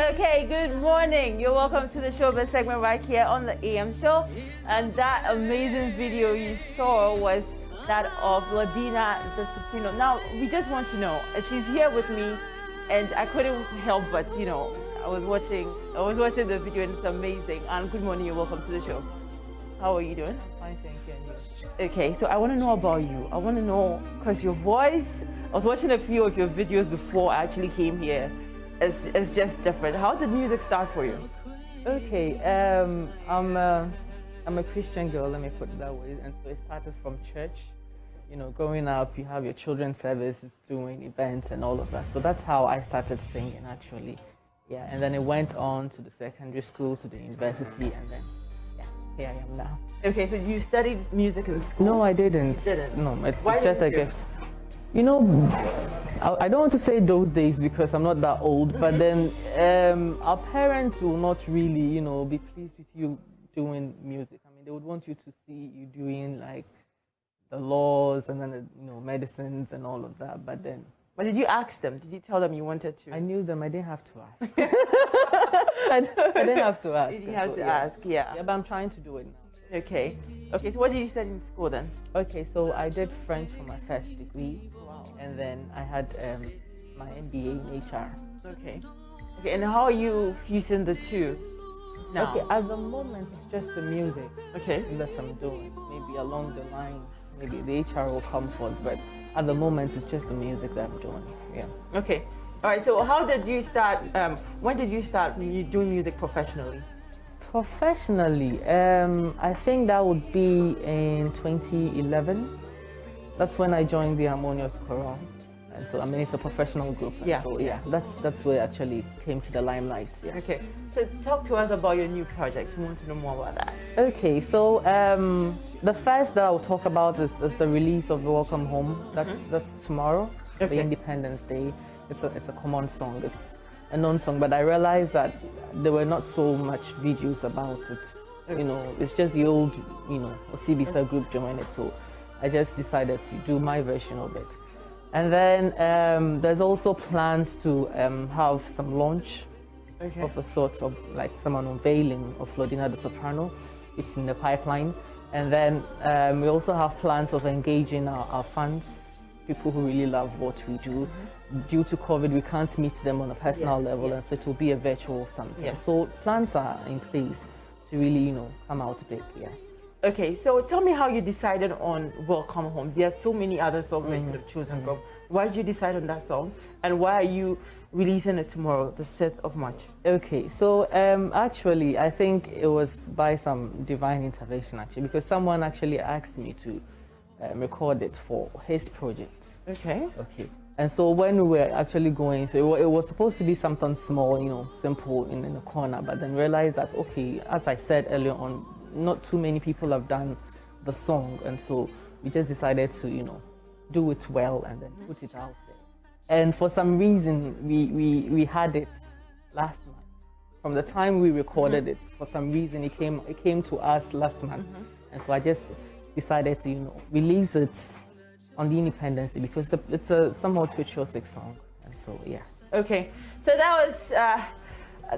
Okay, good morning. You're welcome to the showbiz segment right here on the AM show. And that amazing video you saw was that of Lordina The Soprano. Now, we just want to know, she's here with me, and I couldn't help but, I was watching the video, and it's amazing. And good morning, you're welcome to the show. How are you doing? Fine, thank you. And you? Okay, so I want to know about you. I want to know, because your voice, I was watching a few of your videos before I actually came here. It's just different. How did music start for you? Okay, I'm a Christian girl, let me put it that way. And so it started from church. Growing up, you have your children's services, doing events and all of that. So that's how I started singing, actually. Yeah, and then it went on to the secondary school, to the university, and then, here I am now. Okay, so you studied music in school? No, I didn't. You didn't? No, it's just a gift. I don't want to say those days because I'm not that old, but then our parents will not really, be pleased with you doing music. I mean, they would want you to see you doing like the laws and then, medicines and all of that, but then. But did you ask them? Did you tell them you wanted to? I knew them. I didn't have to ask. I didn't have to ask. You didn't have to ask, yeah. Yeah, but I'm trying to do it now. Okay. Okay, so what did you study in school then? Okay, so I did French for my first degree. Wow. And then I had my MBA in HR. Okay. Okay, and how are you fusing the two now? Okay, at the moment it's just the music that I'm doing. Maybe along the line, maybe the HR will come forth, but at the moment it's just the music that I'm doing. Yeah. Okay. All right, so how did you start, when did you start doing music professionally? Professionally, I think that would be in 2011. That's when I joined the Harmonious Chorale. And so, it's a professional group. So, that's where it actually came to the limelight. Yeah. Okay. So, talk to us about your new project. We want to know more about that. Okay. So, the first that I'll talk about is the release of Welcome Home. That's tomorrow, the Independence Day. It's a common song. It's a known song, but I realized that there were not so much videos about it. It's just the old, CBSA group joined it. So I just decided to do my version of it. And then there's also plans to have some launch of a sort of like someone unveiling of Lordina The Soprano. It's in the pipeline. And then we also have plans of engaging our fans, people who really love what we do. Due to COVID, we can't meet them on a personal level, and so it will be a virtual something. So plans are in place to really, come out big. Yeah. Okay, so tell me how you decided on Welcome Home. There are so many other songs that you have chosen from. Why did you decide on that song, and why are you releasing it tomorrow, the 6th of March? Okay, so actually, I think it was by some divine intervention, actually, because someone actually asked me to record it for his project. Okay. And so when we were actually going, so it was supposed to be something small, simple in the corner, but then realized that, okay, as I said earlier on, not too many people have done the song. And so we just decided to, do it well and then put it out there. And for some reason, we had it last month. From the time we recorded it, for some reason, it came to us last month. And so I just decided to, release it on the Independence Day because it's a somewhat patriotic song, and so Okay, so that was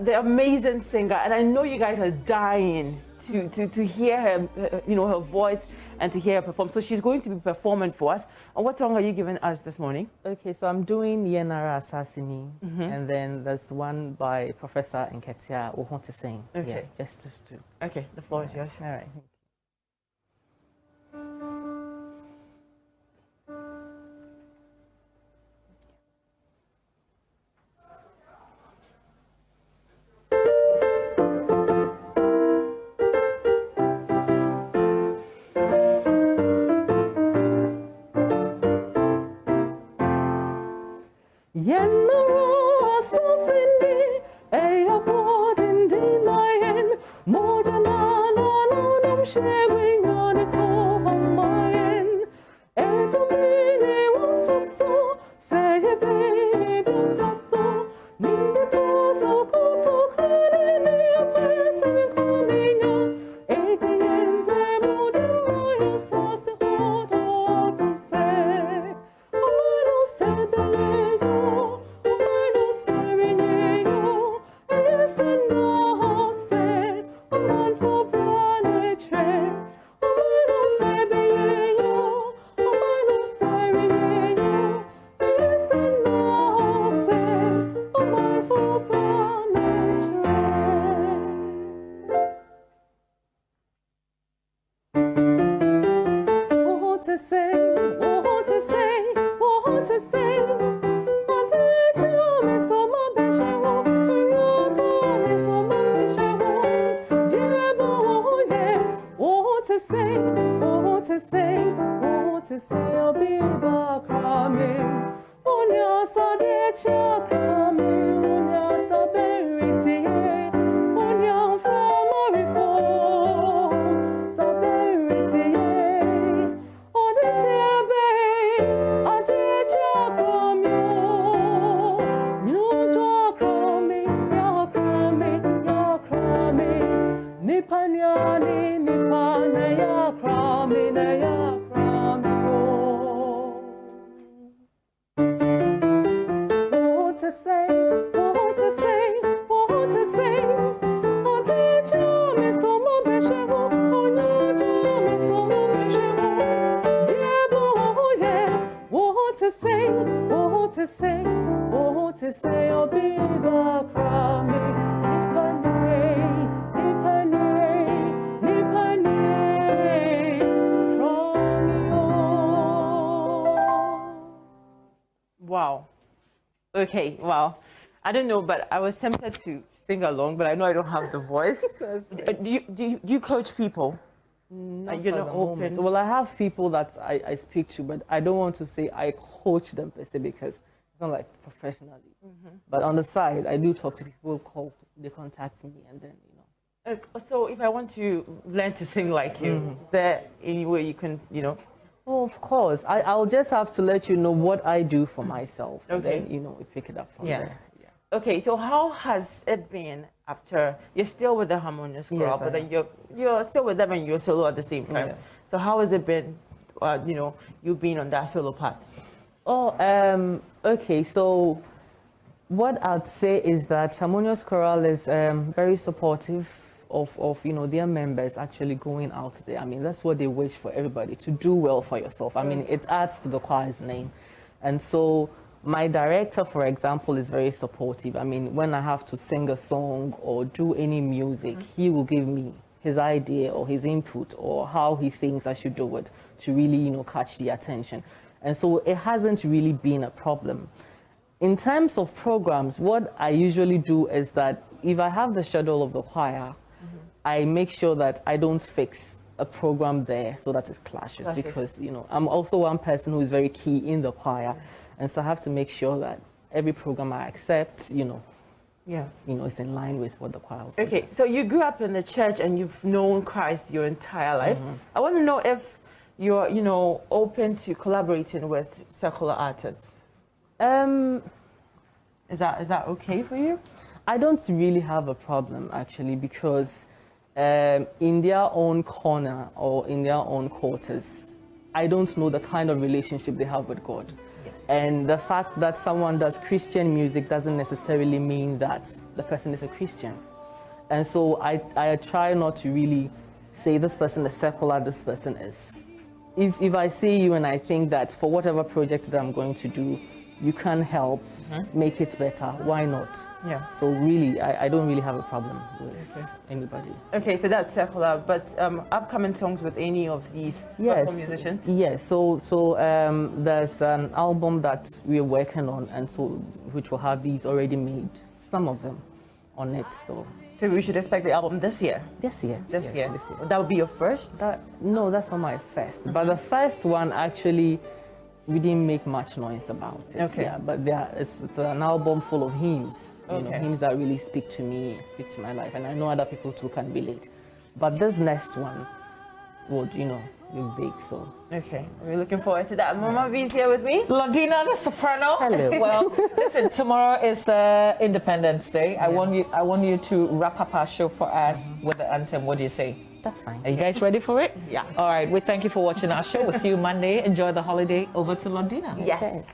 the amazing singer, and I know you guys are dying to hear her, her voice and to hear her perform. So she's going to be performing for us. And what song are you giving us this morning? Okay, so I'm doing Yenara Assassini, and then there's one by Professor Nketia who want to sing. Okay, just to. Okay, the floor is yours. All right. Nipanyani, Nipanaya, Kraminaya, Kramio. What to say, what to say, what to say. Ajicha me somo beshewo, onyojo me somo beshewo. Diebo oye, what to say, what to say, what to say. Obiba krami, nipane, nipane, kramio. Wow. Okay, wow. I don't know, but I was tempted to sing along, but I know I don't have the voice. Do you coach people? Not You're at not the open. moment. Well, I have people that I speak to, but I don't want to say I coach them per se because it's not like professionally. But on the side, I do talk to people, they contact me, and then, you know. So if I want to learn to sing like you, is there any way you can, you know? Oh, of course. I'll just have to let you know what I do for myself. And Okay. then, you know, we pick it up from Yeah. there. Okay, so how has it been after you're still with the Harmonious Chorale, Yes, I but then you're still with them and you're solo at the same time. Yeah. So how has it been, you know, you being on that solo part? Oh, okay. So what I'd say is that Harmonious Chorale is very supportive of you know, their members actually going out there. I mean, that's what they wish for everybody, to do well for yourself. I mean, it adds to the choir's name. And so my director, for example, is very supportive. I mean, when I have to sing a song or do any music, he will give me his idea or his input or how he thinks I should do it to really, you know, catch the attention. And so it hasn't really been a problem. In terms of programs, what I usually do is that if I have the schedule of the choir, I make sure that I don't fix a program there so that it clashes. Because, you know, I'm also one person who is very key in the choir. And so I have to make sure that every program I accept, you know, is in line with what the choir also Okay, does. so you grew up in the church and you've known Christ your entire life. I want to know if you're, you know, open to collaborating with secular artists. Is that okay for you? I don't really have a problem, actually, because in their own corner or in their own quarters, I don't know the kind of relationship they have with God. Yes. And the fact that someone does Christian music doesn't necessarily mean that the person is a Christian. And so I try not to really say this person is secular, this person is. If I see you and I think that for whatever project that I'm going to do, you can help make it better, why not? Yeah. So really, I don't really have a problem with anybody. Okay, so that's secular, but upcoming songs with any of these gospel musicians? Yes, so there's an album that we're working on, and so which will have these already made, some of them on it. So we should expect the album this year? this year. This Yes, year? This year. That would be your first? No, that's not my first. But the first one, actually, we didn't make much noise about it. Okay. Yeah, but it's an album full of hymns, you know, Okay. hymns that really speak to me, speak to my life, and I know other people too can relate. But this next one would, you know, be big. So Okay, we're looking forward to that. Mama V is here with me. Lordina The Soprano. Hello. Well, listen, tomorrow is Independence Day. I want you to wrap up our show for us with the anthem. What do you say? that's fine. Are you guys ready for it? Yeah. All right. We thank you for watching our show. We'll see you Monday. Enjoy the holiday. Over to Lordina. Yes. Okay.